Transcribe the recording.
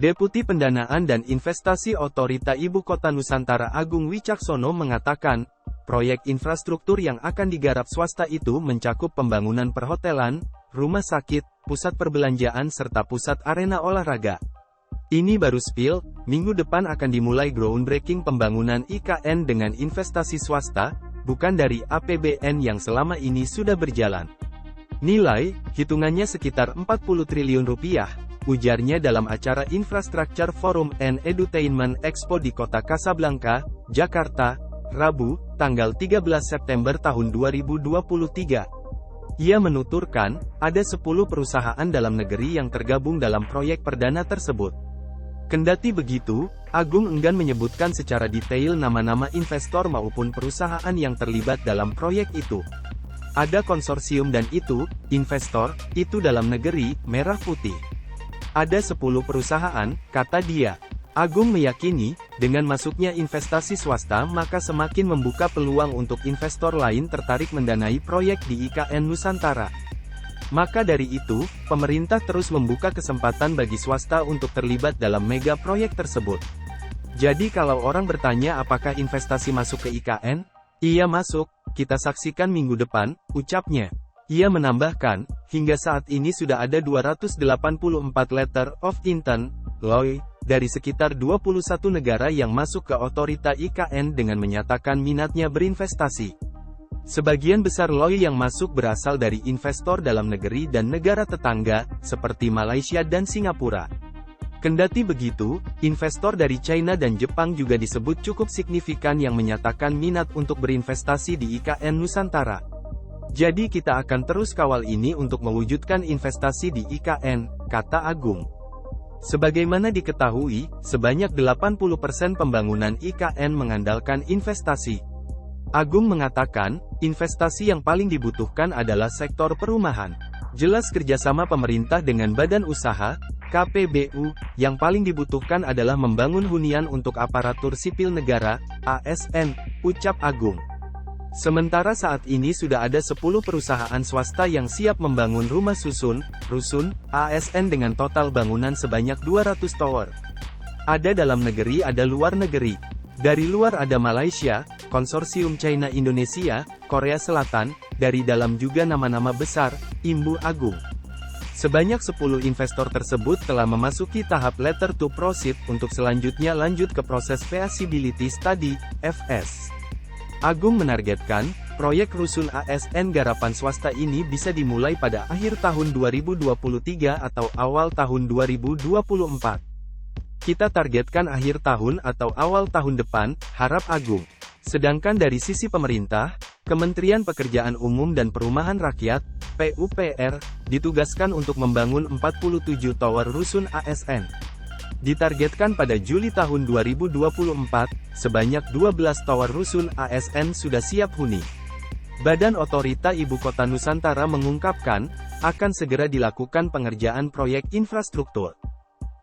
Deputi Pendanaan dan Investasi Otorita Ibu Kota Nusantara Agung Wicaksono mengatakan, proyek infrastruktur yang akan digarap swasta itu mencakup pembangunan perhotelan, rumah sakit, pusat perbelanjaan serta pusat arena olahraga. Ini baru spill, minggu depan akan dimulai groundbreaking pembangunan IKN dengan investasi swasta, bukan dari APBN yang selama ini sudah berjalan. Nilai, hitungannya sekitar 40 triliun rupiah, ujarnya dalam acara Infrastructure Forum and Edutainment Expo di Kota Kasablanka, Jakarta, Rabu, tanggal 13 September tahun 2023. Ia menuturkan, ada 10 perusahaan dalam negeri yang tergabung dalam proyek perdana tersebut. Kendati begitu, Agung enggan menyebutkan secara detail nama-nama investor maupun perusahaan yang terlibat dalam proyek itu. Ada konsorsium dan itu, investor, itu dalam negeri, merah putih. Ada 10 perusahaan, kata dia. Agung meyakini, dengan masuknya investasi swasta maka semakin membuka peluang untuk investor lain tertarik mendanai proyek di IKN Nusantara. Maka dari itu, pemerintah terus membuka kesempatan bagi swasta untuk terlibat dalam mega proyek tersebut. Jadi kalau orang bertanya apakah investasi masuk ke IKN? Iya masuk, kita saksikan minggu depan, ucapnya. Ia menambahkan, hingga saat ini sudah ada 284 letter of intent, LOI, dari sekitar 21 negara yang masuk ke otorita IKN dengan menyatakan minatnya berinvestasi. Sebagian besar LOI yang masuk berasal dari investor dalam negeri dan negara tetangga, seperti Malaysia dan Singapura. Kendati begitu, investor dari China dan Jepang juga disebut cukup signifikan yang menyatakan minat untuk berinvestasi di IKN Nusantara. Jadi kita akan terus kawal ini untuk mewujudkan investasi di IKN, kata Agung. Sebagaimana diketahui, sebanyak 80% pembangunan IKN mengandalkan investasi. Agung mengatakan, investasi yang paling dibutuhkan adalah sektor perumahan. Jelas kerjasama pemerintah dengan badan usaha, KPBU, yang paling dibutuhkan adalah membangun hunian untuk aparatur sipil negara, ASN, ucap Agung. Sementara saat ini sudah ada 10 perusahaan swasta yang siap membangun rumah susun, rusun, ASN dengan total bangunan sebanyak 200 tower. Ada dalam negeri ada luar negeri. Dari luar ada Malaysia, konsorsium China Indonesia, Korea Selatan, dari dalam juga nama-nama besar, imbu Agung. Sebanyak 10 investor tersebut telah memasuki tahap letter to proceed untuk selanjutnya lanjut ke proses feasibility study, FS. Agung menargetkan, proyek rusun ASN garapan swasta ini bisa dimulai pada akhir tahun 2023 atau awal tahun 2024. Kita targetkan akhir tahun atau awal tahun depan, harap Agung. Sedangkan dari sisi pemerintah, Kementerian Pekerjaan Umum dan Perumahan Rakyat, PUPR, ditugaskan untuk membangun 47 tower rusun ASN. Ditargetkan pada Juli tahun 2024, sebanyak 12 tower rusun ASN sudah siap huni. Badan Otorita Ibu Kota Nusantara mengungkapkan, akan segera dilakukan pengerjaan proyek infrastruktur.